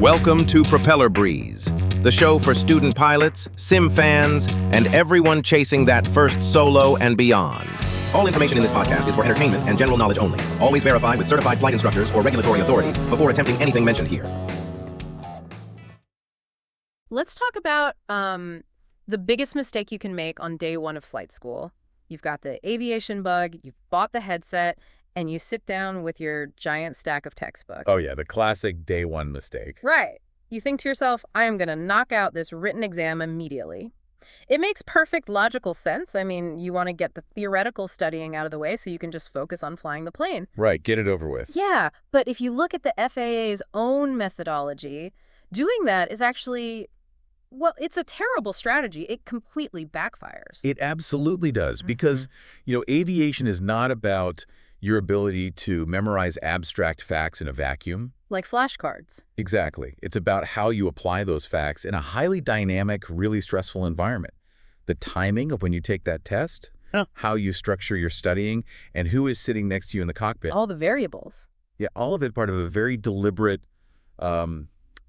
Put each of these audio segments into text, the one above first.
Welcome to Propeller Breeze, the show for student pilots, sim fans, and everyone chasing that first solo and beyond. All information in this podcast is for entertainment and general knowledge only. Always verify with certified flight instructors or regulatory authorities before attempting anything mentioned here. Let's talk about the biggest mistake you can make on day one of flight school. You've got the aviation bug, you've bought the headset, and you sit down with your giant stack of textbooks. Oh, yeah, the classic day one mistake. Right. You think to yourself, I am going to knock out this written exam immediately. It makes perfect logical sense. I mean, you want to get the theoretical studying out of the way so you can just focus on flying the plane. Right, get it over with. Yeah, but if you look at the FAA's own methodology, doing that is actually, well, it's a terrible strategy. It completely backfires. It absolutely does because, aviation is not about your ability to memorize abstract facts in a vacuum. Like flashcards. Exactly. It's about how you apply those facts in a highly dynamic, really stressful environment. The timing of when you take that test, how you structure your studying, and who is sitting next to you in the cockpit. All the variables. Yeah, all of it part of a very deliberate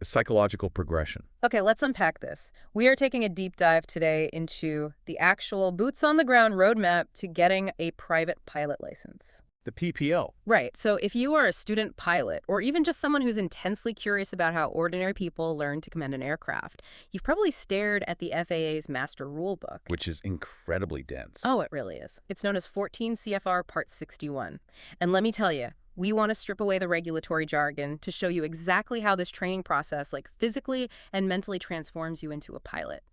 psychological progression. Okay, let's unpack this. We are taking a deep dive today into the actual boots-on-the-ground roadmap to getting a private pilot license. The PPL. Right. So if you are a student pilot, or even just someone who's intensely curious about how ordinary people learn to command an aircraft, you've probably stared at the FAA's Master Rule Book. Which is incredibly dense. Oh, it really is. It's known as 14 CFR Part 61. And let me tell you, we want to strip away the regulatory jargon to show you exactly how this training process, physically and mentally transforms you into a pilot.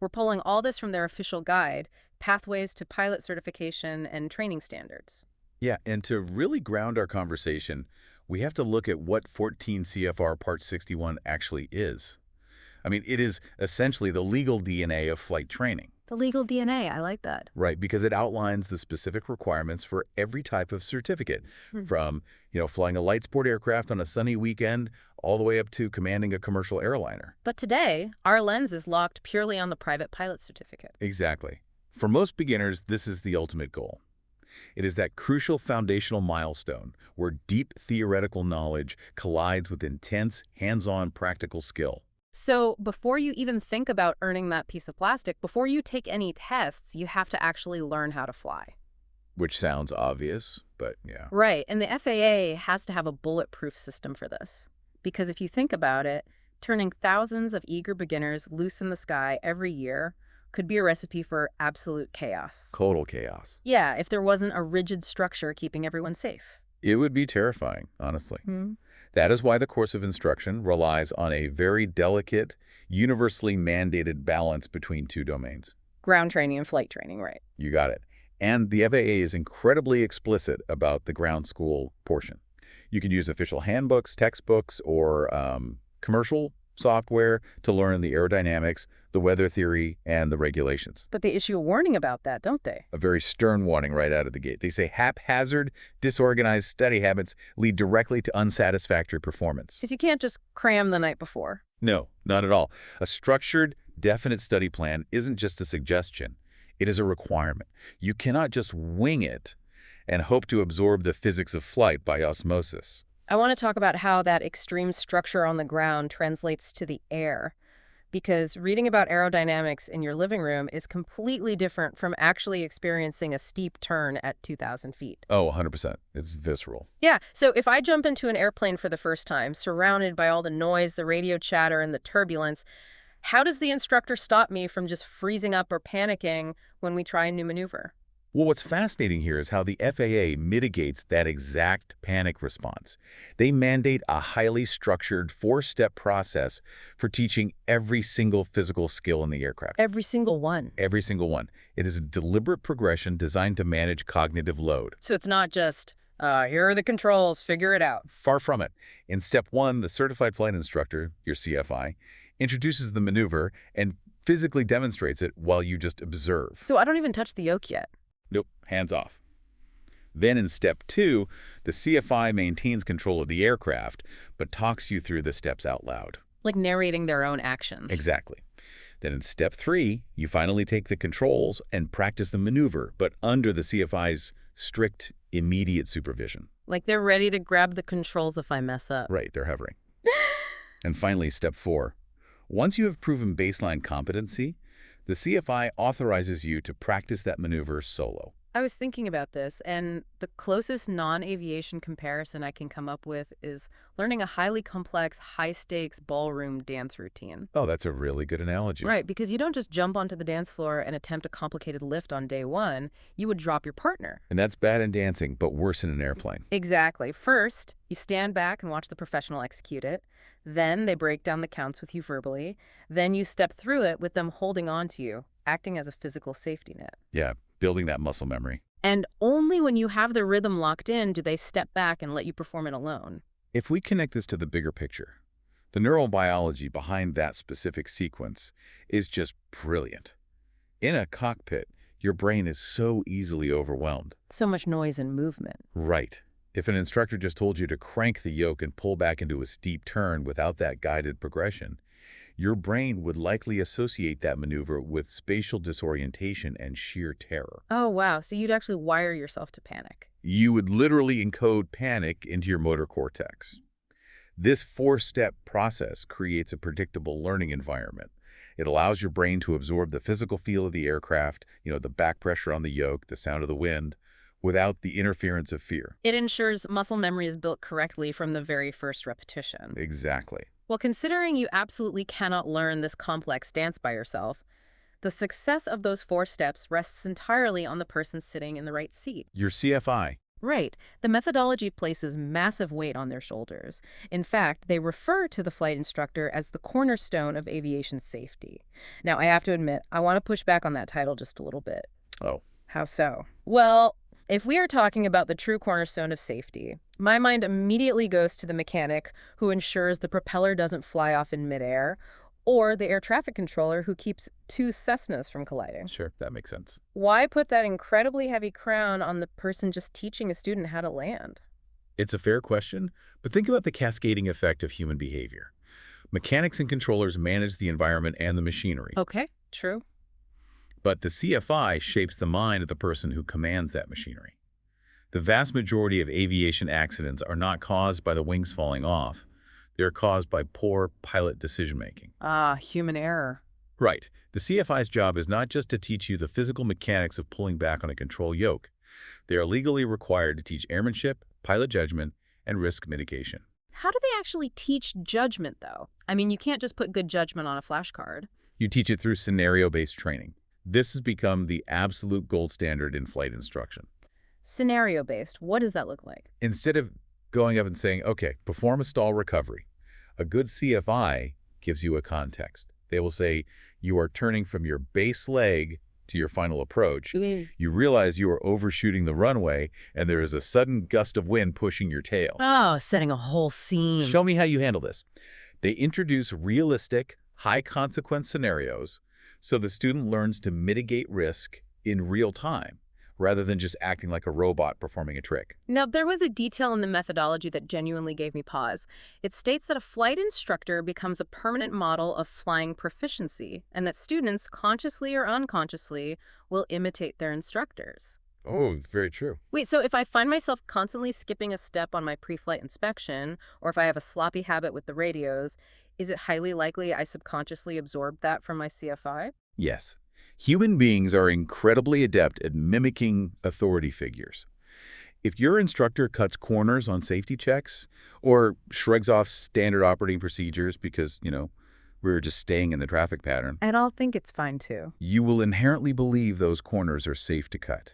We're pulling all this from their official guide, Pathways to Pilot Certification and Training Standards. Yeah, and to really ground our conversation, we have to look at what 14 CFR Part 61 actually is. I mean, it is essentially the legal DNA of flight training. The legal DNA, I like that. Right, because it outlines the specific requirements for every type of certificate, from, flying a light sport aircraft on a sunny weekend all the way up to commanding a commercial airliner. But today, our lens is locked purely on the private pilot certificate. Exactly. For most beginners, this is the ultimate goal. It is that crucial foundational milestone where deep theoretical knowledge collides with intense, hands-on practical skill. So before you even think about earning that piece of plastic, before you take any tests, you have to actually learn how to fly. Which sounds obvious, but yeah. Right, and the FAA has to have a bulletproof system for this. Because if you think about it, turning thousands of eager beginners loose in the sky every year could be a recipe for absolute chaos. Total chaos. Yeah, if there wasn't a rigid structure keeping everyone safe. It would be terrifying, honestly. That is why the course of instruction relies on a very delicate, universally mandated balance between two domains. Ground training and flight training, right? You got it. And the FAA is incredibly explicit about the ground school portion. You can use official handbooks, textbooks, or commercial software to learn the aerodynamics, the weather theory, and the regulations. But they issue a warning about that, don't they? A very stern warning right out of the gate. They say haphazard, disorganized study habits lead directly to unsatisfactory performance. Because you can't just cram the night before. No, not at all. A structured, definite study plan isn't just a suggestion. It is a requirement. You cannot just wing it and hope to absorb the physics of flight by osmosis. I want to talk about how that extreme structure on the ground translates to the air. Because reading about aerodynamics in your living room is completely different from actually experiencing a steep turn at 2,000 feet. Oh, 100%. It's visceral. Yeah, so if I jump into an airplane for the first time, surrounded by all the noise, the radio chatter, and the turbulence, how does the instructor stop me from just freezing up or panicking when we try a new maneuver? Well, what's fascinating here is how the FAA mitigates that exact panic response. They mandate a highly structured four-step process for teaching every single physical skill in the aircraft. Every single one. Every single one. It is a deliberate progression designed to manage cognitive load. So it's not just, here are the controls, figure it out. Far from it. In step one, the Certified Flight Instructor, your CFI, introduces the maneuver and physically demonstrates it while you just observe. So I don't even touch the yoke yet. Nope, hands off. Then in step two, the CFI maintains control of the aircraft, but talks you through the steps out loud. Like narrating their own actions. Exactly. Then in step three, you finally take the controls and practice the maneuver, but under the CFI's strict, immediate supervision. Like they're ready to grab the controls if I mess up. Right, they're hovering. And finally, step 4. Once you have proven baseline competency, the CFI authorizes you to practice that maneuver solo. I was thinking about this, and the closest non-aviation comparison I can come up with is learning a highly complex, high-stakes ballroom dance routine. Oh, that's a really good analogy. Right, because you don't just jump onto the dance floor and attempt a complicated lift on day one. You would drop your partner. And that's bad in dancing, but worse in an airplane. Exactly. First, you stand back and watch the professional execute it. Then they break down the counts with you verbally. Then you step through it with them holding on to you, acting as a physical safety net. Yeah, building that muscle memory. And only when you have the rhythm locked in do they step back and let you perform it alone. If we connect this to the bigger picture, the neurobiology behind that specific sequence is just brilliant. In a cockpit, your brain is so easily overwhelmed. So much noise and movement. Right. If an instructor just told you to crank the yoke and pull back into a steep turn without that guided progression, your brain would likely associate that maneuver with spatial disorientation and sheer terror. Oh, wow. So you'd actually wire yourself to panic. You would literally encode panic into your motor cortex. This 4-step process creates a predictable learning environment. It allows your brain to absorb the physical feel of the aircraft, the back pressure on the yoke, the sound of the wind, without the interference of fear. It ensures muscle memory is built correctly from the very first repetition. Exactly. Well, considering you absolutely cannot learn this complex dance by yourself, the success of those 4 steps rests entirely on the person sitting in the right seat. Your CFI. Right. The methodology places massive weight on their shoulders. In fact, they refer to the flight instructor as the cornerstone of aviation safety. Now, I have to admit, I want to push back on that title just a little bit. Oh. How so? Well, if we are talking about the true cornerstone of safety, my mind immediately goes to the mechanic who ensures the propeller doesn't fly off in midair, or the air traffic controller who keeps 2 Cessnas from colliding. Sure, that makes sense. Why put that incredibly heavy crown on the person just teaching a student how to land? It's a fair question, but think about the cascading effect of human behavior. Mechanics and controllers manage the environment and the machinery. Okay, true. But the CFI shapes the mind of the person who commands that machinery. The vast majority of aviation accidents are not caused by the wings falling off. They're caused by poor pilot decision-making. Ah, human error. Right. The CFI's job is not just to teach you the physical mechanics of pulling back on a control yoke. They are legally required to teach airmanship, pilot judgment, and risk mitigation. How do they actually teach judgment, though? I mean, you can't just put good judgment on a flashcard. You teach it through scenario-based training. This has become the absolute gold standard in flight instruction. Scenario-based, what does that look like? Instead of going up and saying, okay, perform a stall recovery, a good CFI gives you a context. They will say, you are turning from your base leg to your final approach. You realize you are overshooting the runway, and there is a sudden gust of wind pushing your tail. Oh, setting a whole scene. Show me how you handle this. They introduce realistic, high-consequence scenarios so the student learns to mitigate risk in real time, rather than just acting like a robot performing a trick. Now, there was a detail in the methodology that genuinely gave me pause. It states that a flight instructor becomes a permanent model of flying proficiency, and that students, consciously or unconsciously, will imitate their instructors. Oh, it's very true. Wait, so if I find myself constantly skipping a step on my pre-flight inspection, or if I have a sloppy habit with the radios, is it highly likely I subconsciously absorbed that from my CFI? Yes. Human beings are incredibly adept at mimicking authority figures. If your instructor cuts corners on safety checks or shrugs off standard operating procedures because, we were just staying in the traffic pattern, And I'll think it's fine too. you will inherently believe those corners are safe to cut.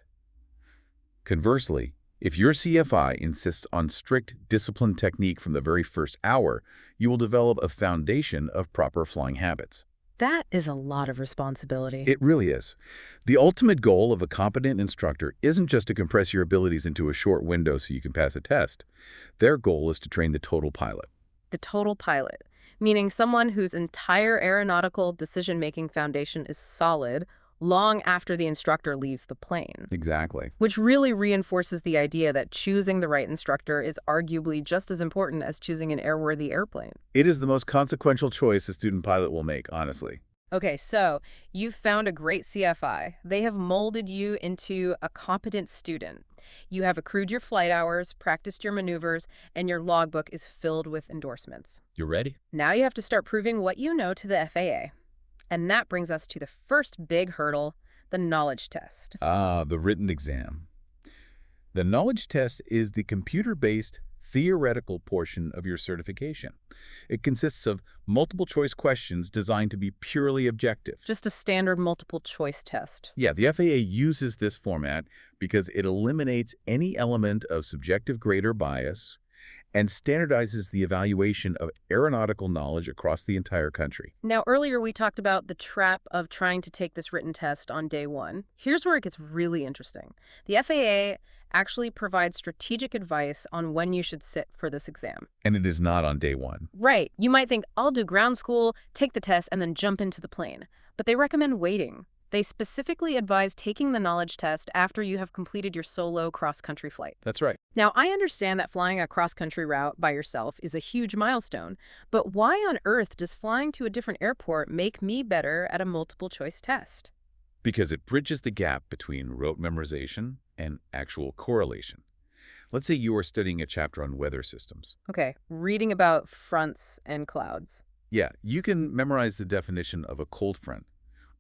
Conversely, if your CFI insists on strict disciplined technique from the very first hour, you will develop a foundation of proper flying habits. That is a lot of responsibility. It really is. The ultimate goal of a competent instructor isn't just to compress your abilities into a short window so you can pass a test. Their goal is to train the total pilot. The total pilot, meaning someone whose entire aeronautical decision-making foundation is solid long after the instructor leaves the plane. Exactly. Which really reinforces the idea that choosing the right instructor is arguably just as important as choosing an airworthy airplane. It is the most consequential choice a student pilot will make, honestly. Okay, so you've found a great CFI. They have molded you into a competent student. You have accrued your flight hours, practiced your maneuvers, and your logbook is filled with endorsements. You ready? Now you have to start proving what you know to the FAA. And that brings us to the first big hurdle, the knowledge test. Ah, the written exam. The knowledge test is the computer-based theoretical portion of your certification. It consists of multiple-choice questions designed to be purely objective. Just a standard multiple choice test. Yeah, the FAA uses this format because it eliminates any element of subjective grade or bias and standardizes the evaluation of aeronautical knowledge across the entire country. Now, earlier we talked about the trap of trying to take this written test on day one. Here's where it gets really interesting. The FAA actually provides strategic advice on when you should sit for this exam. And it is not on day one. Right. You might think, I'll do ground school, take the test, and then jump into the plane. But they recommend waiting. They specifically advise taking the knowledge test after you have completed your solo cross-country flight. That's right. Now, I understand that flying a cross-country route by yourself is a huge milestone, but why on earth does flying to a different airport make me better at a multiple-choice test? Because it bridges the gap between rote memorization and actual correlation. Let's say you are studying a chapter on weather systems. Okay, reading about fronts and clouds. Yeah, you can memorize the definition of a cold front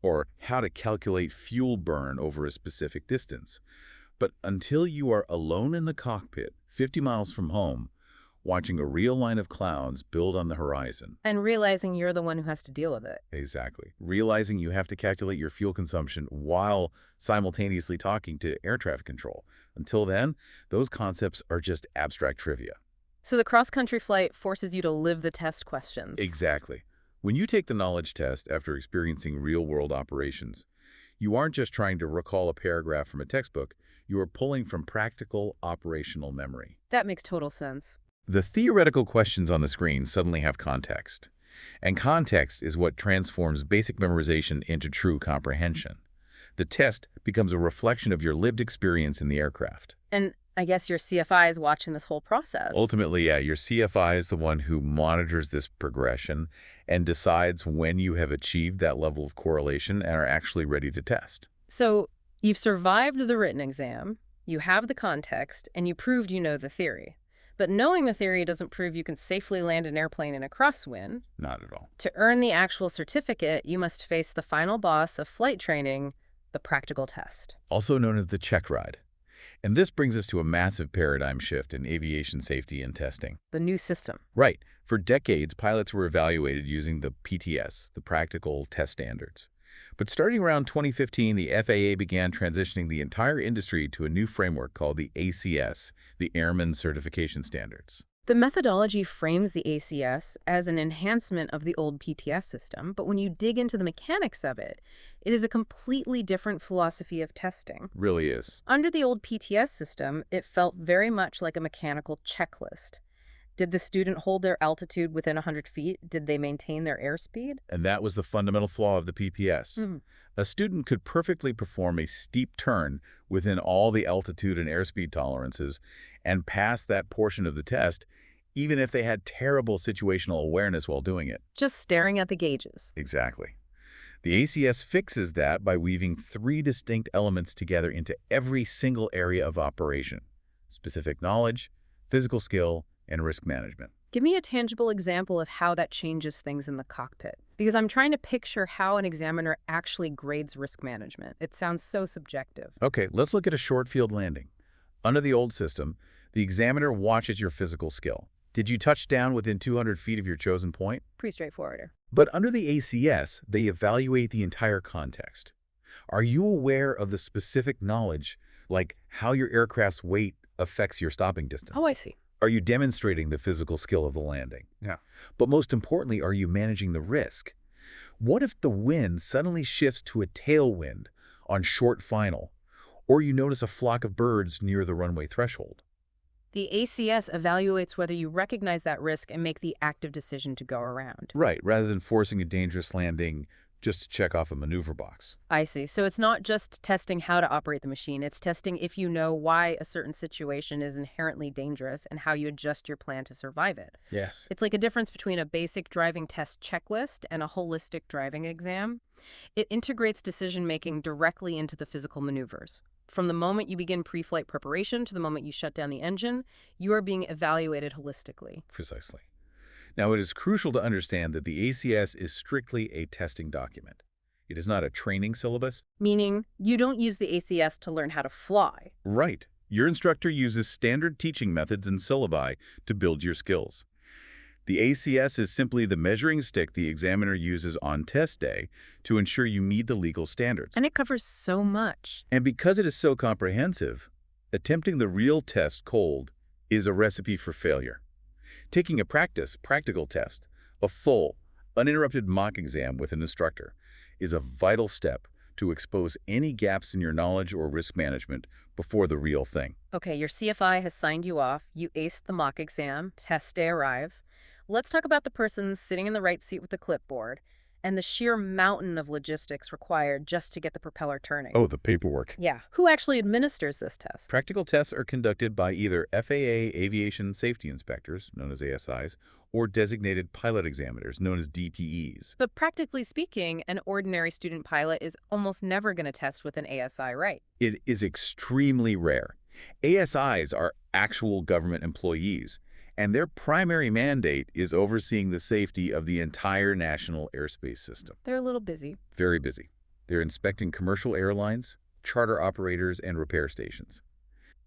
or how to calculate fuel burn over a specific distance. But until you are alone in the cockpit, 50 miles from home, watching a real line of clouds build on the horizon. And realizing you're the one who has to deal with it. Exactly. Realizing you have to calculate your fuel consumption while simultaneously talking to air traffic control. Until then, those concepts are just abstract trivia. So the cross-country flight forces you to live the test questions. Exactly. When you take the knowledge test after experiencing real-world operations, you aren't just trying to recall a paragraph from a textbook, you are pulling from practical operational memory. That makes total sense. The theoretical questions on the screen suddenly have context. And context is what transforms basic memorization into true comprehension. The test becomes a reflection of your lived experience in the aircraft. And I guess your CFI is watching this whole process. Ultimately, yeah, your CFI is the one who monitors this progression and decides when you have achieved that level of correlation and are actually ready to test. So you've survived the written exam, you have the context, and you proved you know the theory. But knowing the theory doesn't prove you can safely land an airplane in a crosswind. Not at all. To earn the actual certificate, you must face the final boss of flight training, the practical test. Also known as the Checkride. And this brings us to a massive paradigm shift in aviation safety and testing. The new system. Right. For decades, pilots were evaluated using the PTS, the Practical Test Standards. But starting around 2015, the FAA began transitioning the entire industry to a new framework called the ACS, the Airman Certification Standards. The methodology frames the ACS as an enhancement of the old PTS system, but when you dig into the mechanics of it, it is a completely different philosophy of testing. Really is. Under the old PTS system, it felt very much like a mechanical checklist. Did the student hold their altitude within 100 feet? Did they maintain their airspeed? And that was the fundamental flaw of the PPS. A student could perfectly perform a steep turn within all the altitude and airspeed tolerances and pass that portion of the test, even if they had terrible situational awareness while doing it. Just staring at the gauges. Exactly. The ACS fixes that by weaving 3 distinct elements together into every single area of operation: specific knowledge, physical skill, and risk management. Give me a tangible example of how that changes things in the cockpit, because I'm trying to picture how an examiner actually grades risk management. It sounds so subjective. Okay, let's look at a short field landing. Under the old system, the examiner watches your physical skill. Did you touch down within 200 feet of your chosen point? Pretty straightforward. But under the ACS, they evaluate the entire context. Are you aware of the specific knowledge, like how your aircraft's weight affects your stopping distance? Oh, I see. Are you demonstrating the physical skill of the landing? Yeah. But most importantly, are you managing the risk? What if the wind suddenly shifts to a tailwind on short final, or you notice a flock of birds near the runway threshold? The ACS evaluates whether you recognize that risk and make the active decision to go around. Right, rather than forcing a dangerous landing, just to check off a maneuver box. I see. So it's not just testing how to operate the machine. It's testing if you know why a certain situation is inherently dangerous and how you adjust your plan to survive it. Yes. It's like a difference between a basic driving test checklist and a holistic driving exam. It integrates decision-making directly into the physical maneuvers. From the moment you begin pre-flight preparation to the moment you shut down the engine, you are being evaluated holistically. Precisely. Now, it is crucial to understand that the ACS is strictly a testing document. It is not a training syllabus. Meaning, you don't use the ACS to learn how to fly. Right. Your instructor uses standard teaching methods and syllabi to build your skills. The ACS is simply the measuring stick the examiner uses on test day to ensure you meet the legal standards. And it covers so much. And because it is so comprehensive, attempting the real test cold is a recipe for failure. Taking a practical test, a full, uninterrupted mock exam with an instructor, is a vital step to expose any gaps in your knowledge or risk management before the real thing. Okay, your CFI has signed you off. You aced the mock exam. Test day arrives. Let's talk about the person sitting in the right seat with the clipboard and the sheer mountain of logistics required just to get the propeller turning. Oh, the paperwork. Yeah. Who actually administers this test? Practical tests are conducted by either FAA Aviation Safety Inspectors, known as ASIs, or designated pilot examiners, known as DPEs. But practically speaking, an ordinary student pilot is almost never going to test with an ASI, right? It is extremely rare. ASIs are actual government employees, and their primary mandate is overseeing the safety of the entire national airspace system. They're a little busy. Very busy. They're inspecting commercial airlines, charter operators, and repair stations.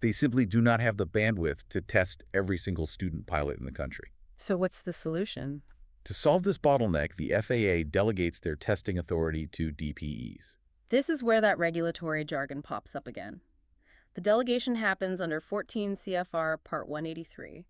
They simply do not have the bandwidth to test every single student pilot in the country. So what's the solution? To solve this bottleneck, the FAA delegates their testing authority to DPEs. This is where that regulatory jargon pops up again. The delegation happens under 14 CFR Part 183.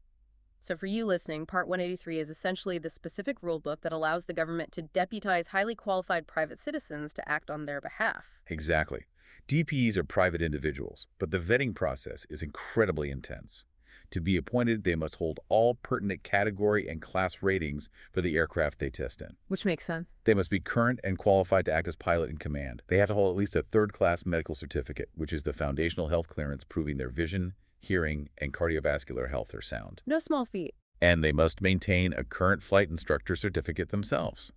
So for you listening, Part 183 is essentially the specific rulebook that allows the government to deputize highly qualified private citizens to act on their behalf. Exactly. DPEs are private individuals, but the vetting process is incredibly intense. To be appointed, they must hold all pertinent category and class ratings for the aircraft they test in. Which makes sense. They must be current and qualified to act as pilot in command. They have to hold at least a third-class medical certificate, which is the foundational health clearance proving their vision, hearing, and cardiovascular health are sound. No small feat. And they must maintain a current flight instructor certificate themselves.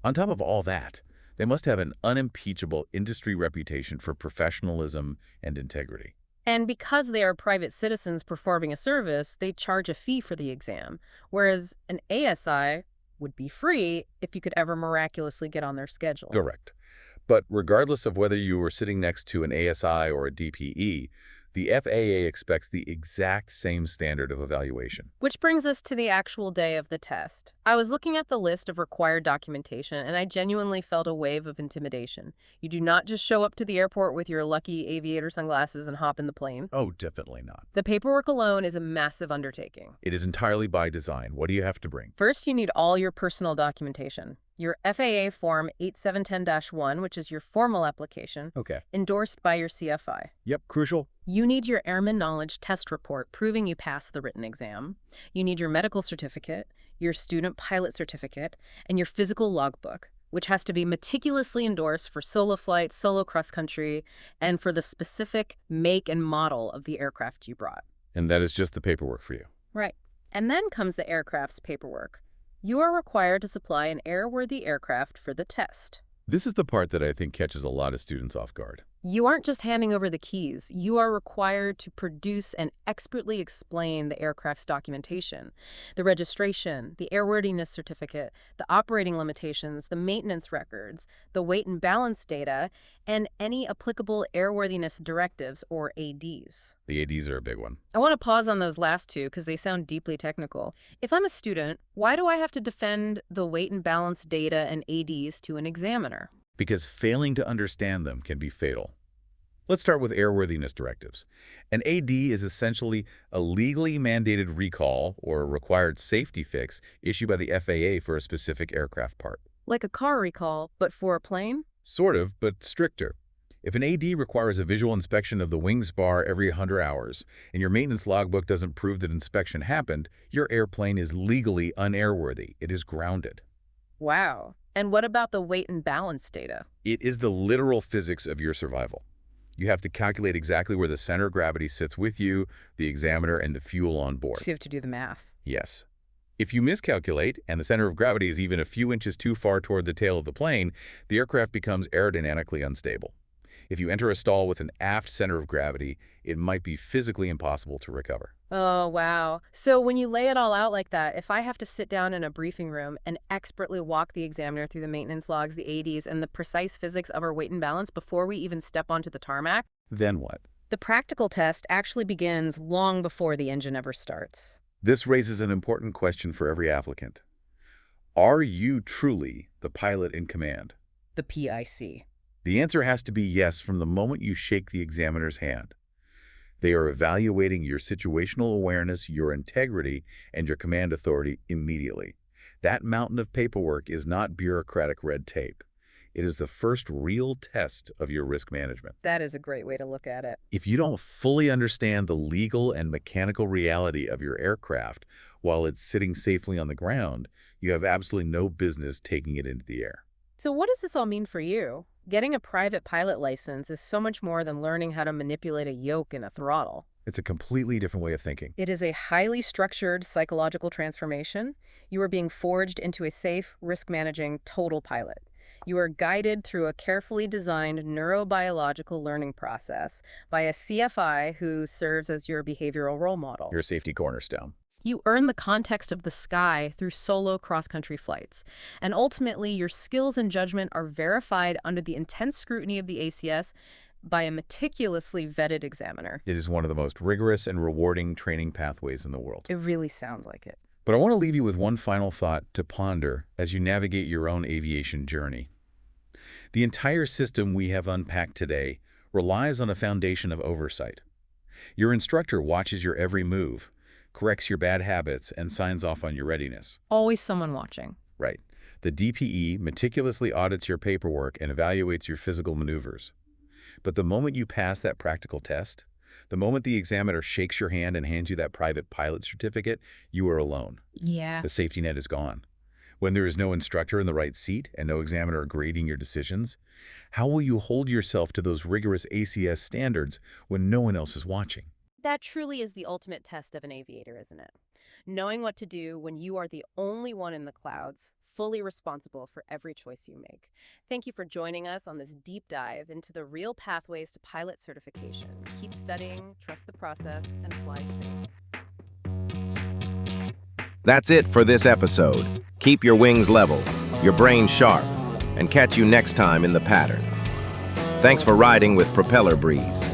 On top of all that, they must have an unimpeachable industry reputation for professionalism and integrity. And because they are private citizens performing a service, they charge a fee for the exam, whereas an ASI would be free if you could ever miraculously get on their schedule. Correct. But regardless of whether you were sitting next to an ASI or a DPE, the FAA expects the exact same standard of evaluation. Which brings us to the actual day of the test. I was looking at the list of required documentation, and I genuinely felt a wave of intimidation. You do not just show up to the airport with your lucky aviator sunglasses and hop in the plane. Oh, definitely not. The paperwork alone is a massive undertaking. It is entirely by design. What do you have to bring? First, you need all your personal documentation. Your FAA Form 8710-1, which is your formal application, Okay. endorsed by your CFI. Yep, crucial. You need your Airman Knowledge Test Report proving you passed the written exam. You need your medical certificate, your student pilot certificate, and your physical logbook, which has to be meticulously endorsed for solo flight, solo cross-country, and for the specific make and model of the aircraft you brought. And that is just the paperwork for you. Right. And then comes the aircraft's paperwork. You are required to supply an airworthy aircraft for the test. This is the part that I think catches a lot of students off guard. You aren't just handing over the keys. You are required to produce and expertly explain the aircraft's documentation, the registration, the airworthiness certificate, the operating limitations, the maintenance records, the weight and balance data, and any applicable airworthiness directives, or ADs. The ADs are a big one. I want to pause on those last two because they sound deeply technical. If I'm a student, why do I have to defend the weight and balance data and ADs to an examiner? Because failing to understand them can be fatal. Let's start with airworthiness directives. An AD is essentially a legally mandated recall or required safety fix issued by the FAA for a specific aircraft part. Like a car recall, but for a plane? Sort of, but stricter. If an AD requires a visual inspection of the wing spar every 100 hours, and your maintenance logbook doesn't prove that inspection happened, your airplane is legally unairworthy. It is grounded. Wow. And what about the weight and balance data? It is the literal physics of your survival. You have to calculate exactly where the center of gravity sits with you, the examiner, and the fuel on board. So you have to do the math. Yes. If you miscalculate, and the center of gravity is even a few inches too far toward the tail of the plane, the aircraft becomes aerodynamically unstable. If you enter a stall with an aft center of gravity, it might be physically impossible to recover. Oh, wow. So when you lay it all out like that, if I have to sit down in a briefing room and expertly walk the examiner through the maintenance logs, the ADs, and the precise physics of our weight and balance before we even step onto the tarmac, Then what? the practical test actually begins long before the engine ever starts. This raises an important question for every applicant. Are you truly the pilot in command? The PIC. The answer has to be yes from the moment you shake the examiner's hand. They are evaluating your situational awareness, your integrity, and your command authority immediately. That mountain of paperwork is not bureaucratic red tape. It is the first real test of your risk management. That is a great way to look at it. If you don't fully understand the legal and mechanical reality of your aircraft while it's sitting safely on the ground, you have absolutely no business taking it into the air. So what does this all mean for you? Getting a private pilot license is so much more than learning how to manipulate a yoke and a throttle. It's a completely different way of thinking. It is a highly structured psychological transformation. You are being forged into a safe, risk-managing, total pilot. You are guided through a carefully designed neurobiological learning process by a CFI who serves as your behavioral role model. Your safety cornerstone. You earn the context of the sky through solo cross-country flights. And ultimately, your skills and judgment are verified under the intense scrutiny of the ACS by a meticulously vetted examiner. It is one of the most rigorous and rewarding training pathways in the world. It really sounds like it. But I want to leave you with one final thought to ponder as you navigate your own aviation journey. The entire system we have unpacked today relies on a foundation of oversight. Your instructor watches your every move, corrects your bad habits, and signs off on your readiness. Always someone watching. Right. The DPE meticulously audits your paperwork and evaluates your physical maneuvers. But the moment you pass that practical test, the moment the examiner shakes your hand and hands you that private pilot certificate, you are alone. Yeah. The safety net is gone. When there is no instructor in the right seat and no examiner grading your decisions, how will you hold yourself to those rigorous ACS standards when no one else is watching? That truly is the ultimate test of an aviator, isn't it? Knowing what to do when you are the only one in the clouds, fully responsible for every choice you make. Thank you for joining us on this deep dive into the real pathways to pilot certification. Keep studying, trust the process, and fly safe. That's it for this episode. Keep your wings level, your brain sharp, and catch you next time in the pattern. Thanks for riding with Propeller Breeze.